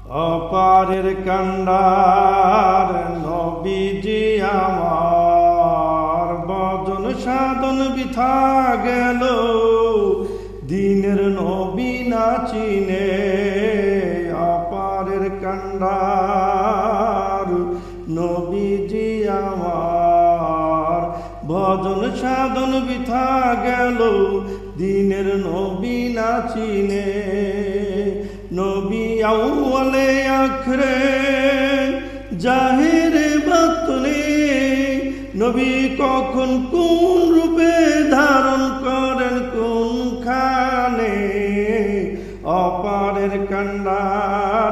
অপারের কান্ডার নবীজি আমার ভজন সাধন বৃথা গেল দিনের নবী না চিনে। অপারের কান্ডার নবীজি আমার ভজন সাধন বৃথা গেল দিনের নবী না চিনে। নবী আউয়ালে আখরে জাহিরে বাতনে নবী কখন কোন রূপে ধারণ করেন কোনখানে। অপারের কান্ডার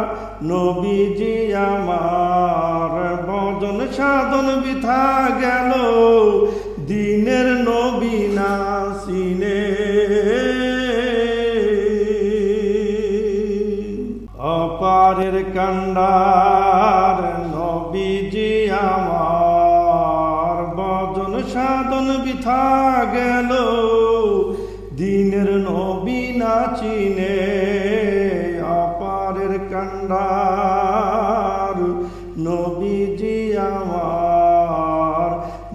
নবীজি আমার ভজন সাধন বৃথা গেল দিনের নবী না চিনে। অপারের কান্ডার নবীজি আমার ভজন সাধন বৃথা গেল দিনের নবী না চিনে। অপারের কান্ডার নবীজি আমার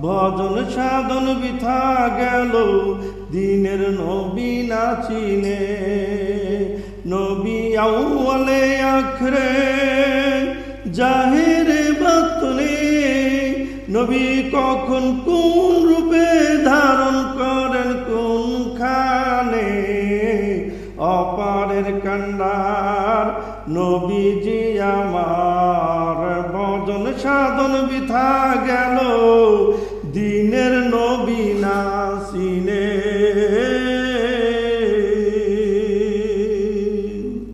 ভজন সাধন বৃথা গেল দিনের নবী না চিনে। নবী আউয়ালে আখরে জাহিরে বাতনে নবী কখন কোন রূপে ধারণ করেন কোনখানে। অপারের কান্ডার নবীজি আমার ভজন সাধন বৃথা গেল দিনের নবী না